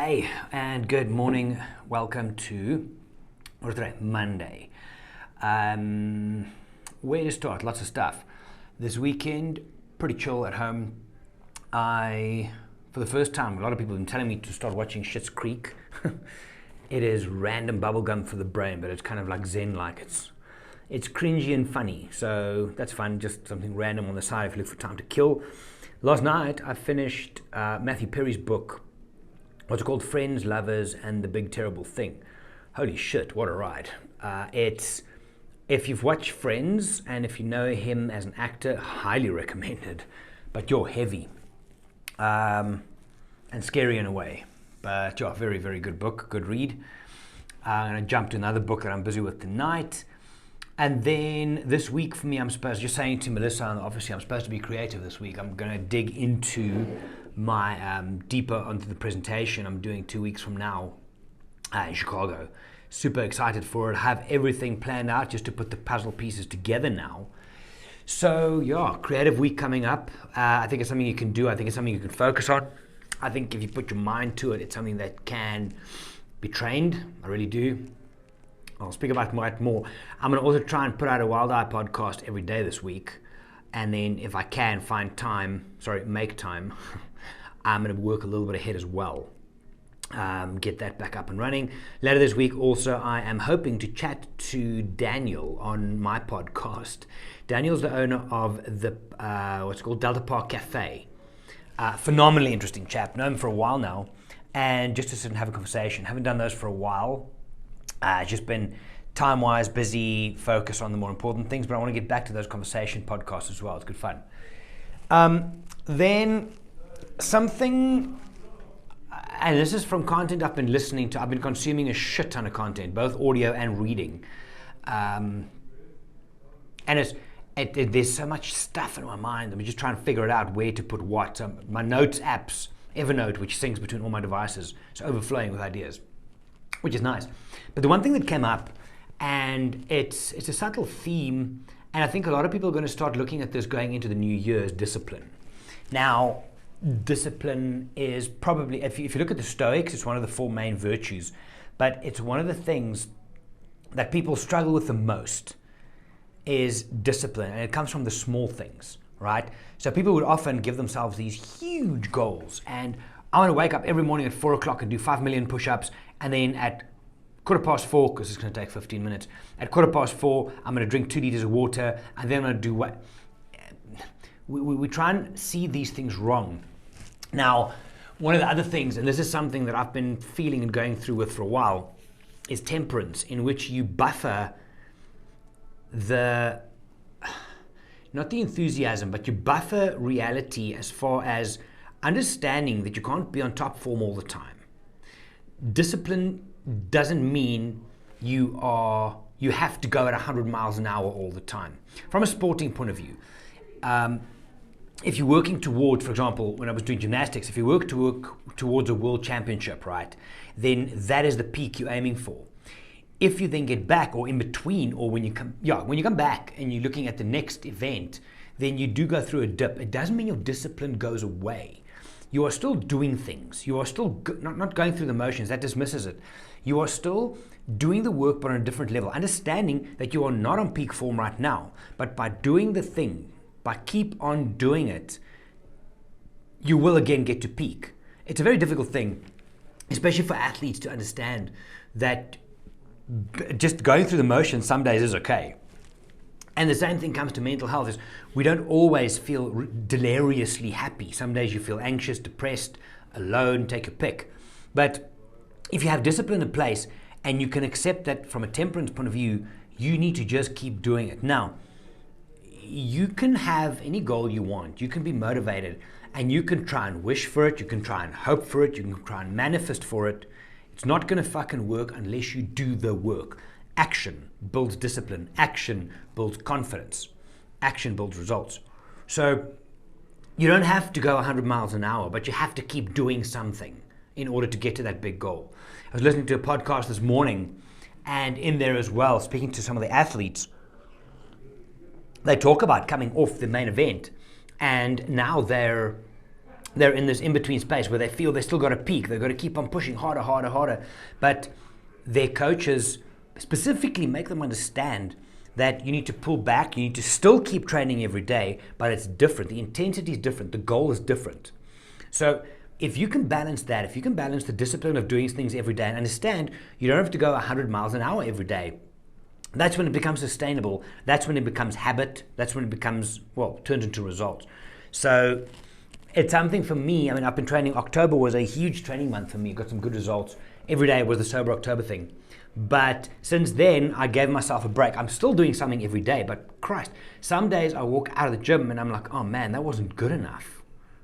day and good morning. Welcome to, what is today? Monday. Where to start? Lots of stuff. This weekend, pretty chill at home. For the first time, a lot of people have been telling me to start watching Schitt's Creek. It is random bubblegum for the brain, but it's kind of like zen-like. It's cringy and funny, so that's fun. Just something random on the side if you look for time to kill. Last night, I finished Matthew Perry's book, what's called Friends, Lovers, and the Big Terrible Thing. Holy shit, what a ride. If you've watched Friends, and if you know him as an actor, highly recommended, but you're heavy. And scary in a way. But yeah, very, very good book, good read. I'm going to jump to another book that I'm busy with tonight. And then this week for me, just saying to Melissa, obviously I'm supposed to be creative this week. I'm going to dig into my deeper onto the presentation I'm doing 2 weeks from now in Chicago. Super excited for it. I have everything planned out just to put the puzzle pieces together now. So yeah, creative week coming up. I think it's something you can do. I think it's something you can focus on. I think if you put your mind to it, it's something that can be trained. I really do. I'll speak about it more. I'm going to also try and put out a Wild Eye podcast every day this week. And then if I can make time, I'm going to work a little bit ahead as well. Get that back up and running. Later this week also, I am hoping to chat to Daniel on my podcast. Daniel's the owner of the what's called Delta Park Cafe. Phenomenally interesting chap. Known him for a while now, and just to sit and have a conversation. Haven't done those for a while. Just been time-wise busy, focus on the more important things, but I want to get back to those conversation podcasts as well. It's good fun. Then something, and this is from content I've been listening to. I've been consuming a shit ton of content, both audio and reading. And there's so much stuff in my mind. I'm just trying to figure it out where to put what. My notes apps, Evernote, which syncs between all my devices, is overflowing with ideas, which is nice. But the one thing that came up, and it's a subtle theme, and I think a lot of people are going to start looking at this going into the new year, is discipline. Now, discipline is probably, if you look at the Stoics, it's one of the 4 main virtues, but it's one of the things that people struggle with the most is discipline, and it comes from the small things, right? So people would often give themselves these huge goals, and I want to wake up every morning at 4 o'clock and do 5 million push-ups, and then at 4:15, because it's going to take 15 minutes, at 4:15, I'm going to drink 2 liters of water, and then I'm going to do what? We try and see these things wrong. Now, one of the other things, and this is something that I've been feeling and going through with for a while, is temperance, in which you buffer not the enthusiasm, but you buffer reality as far as understanding that you can't be on top form all the time. Discipline doesn't mean you have to go at 100 miles an hour all the time. From a sporting point of view, if you're working towards, for example, when I was doing gymnastics, if you work towards a world championship, right, then that is the peak you're aiming for. If you then get back, or in between, or when you come back and you're looking at the next event, then you do go through a dip. It doesn't mean your discipline goes away. You are still doing things. You are still not going through the motions. That dismisses it. You are still doing the work, but on a different level, understanding that you are not on peak form right now. But by doing the thing, by keep on doing it, you will again get to peak. It's a very difficult thing, especially for athletes, to understand that just going through the motions some days is okay. And the same thing comes to mental health, is we don't always feel deliriously happy. Some days you feel anxious, depressed, alone, take your pick. But if you have discipline in place and you can accept that from a temperance point of view, you need to just keep doing it. Now, you can have any goal you want. You can be motivated and you can try and wish for it. You can try and hope for it. You can try and manifest for it. It's not going to fucking work unless you do the work. Action builds discipline. Action builds confidence. Action builds results. So you don't have to go 100 miles an hour, but you have to keep doing something in order to get to that big goal. I was listening to a podcast this morning, and in there as well, speaking to some of the athletes, they talk about coming off the main event, and now they're they're in this in-between space where they feel they still got to peak. They've got to keep on pushing harder, harder, harder. But their coaches specifically make them understand that you need to pull back, you need to still keep training every day, but it's different. The intensity is different, the goal is different. So if you can balance that, if you can balance the discipline of doing things every day and understand you don't have to go 100 miles an hour every day, that's when it becomes sustainable. That's when it becomes habit. That's when it becomes, well, turns into results. So it's something for me. I mean, I've been training. October was a huge training month for me. Got some good results. Every day was the Sober October thing. But since then, I gave myself a break. I'm still doing something every day, but Christ, some days I walk out of the gym and I'm like, oh man, that wasn't good enough.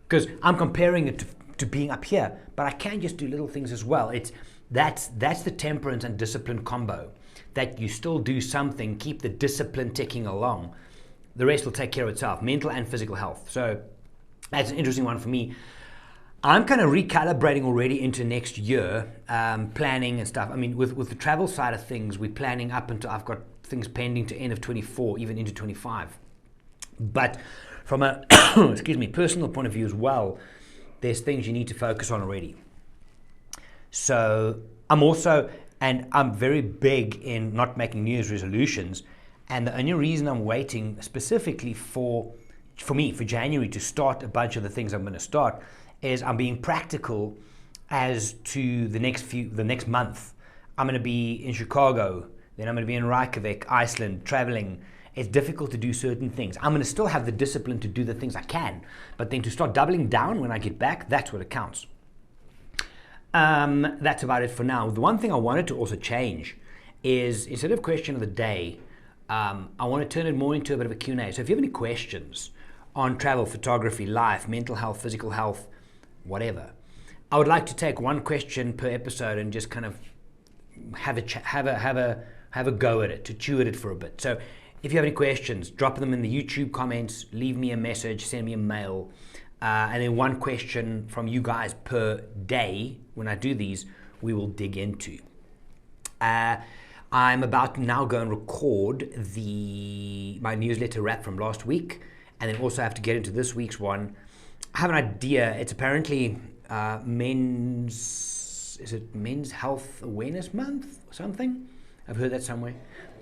Because I'm comparing it to being up here, but I can just do little things as well. That's the temperance and discipline combo. That you still do something, keep the discipline ticking along. The rest will take care of itself, mental and physical health. So that's an interesting one for me. I'm kind of recalibrating already into next year, planning and stuff. I mean, with the travel side of things, we're planning up until I've got things pending to end of 24, even into 25. But from a personal point of view as well, there's things you need to focus on already. So I'm very big in not making New Year's resolutions. And the only reason I'm waiting specifically for January to start a bunch of the things I'm going to start is I'm being practical as to the next month. I'm going to be in Chicago, then I'm going to be in Reykjavik, Iceland, traveling. It's difficult to do certain things. I'm going to still have the discipline to do the things I can, but then to start doubling down when I get back, that's what it counts. That's about it for now. The one thing I wanted to also change is, instead of question of the day, I want to turn it more into a bit of a Q&A. So if you have any questions on travel, photography, life, mental health, physical health, whatever, I would like to take one question per episode and just kind of have a go at it, to chew at it for a bit. So if you have any questions, drop them in the YouTube comments, leave me a message, send me a mail, and then one question from you guys per day when I do these, we will dig into. I'm about to now go and record my newsletter wrap from last week, and then also have to get into this week's one. I have an idea. It's apparently Men's Health Awareness Month or something. I've heard that somewhere.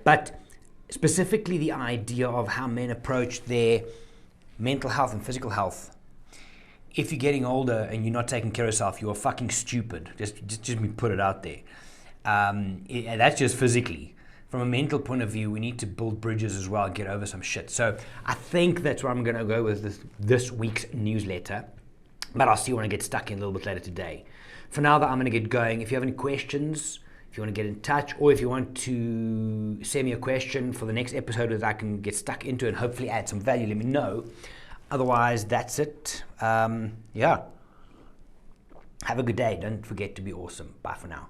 But specifically the idea of how men approach their mental health and physical health. If you're getting older and you're not taking care of yourself, you're fucking stupid. Just me put it out there. That's just physically. From a mental point of view, we need to build bridges as well and get over some shit. So I think that's where I'm going to go with this week's newsletter. But I'll see when I get stuck in a little bit later today. For now, though, I'm going to get going. If you have any questions, if you want to get in touch, or if you want to send me a question for the next episode that I can get stuck into and hopefully add some value, let me know. Otherwise, that's it. Yeah. Have a good day. Don't forget to be awesome. Bye for now.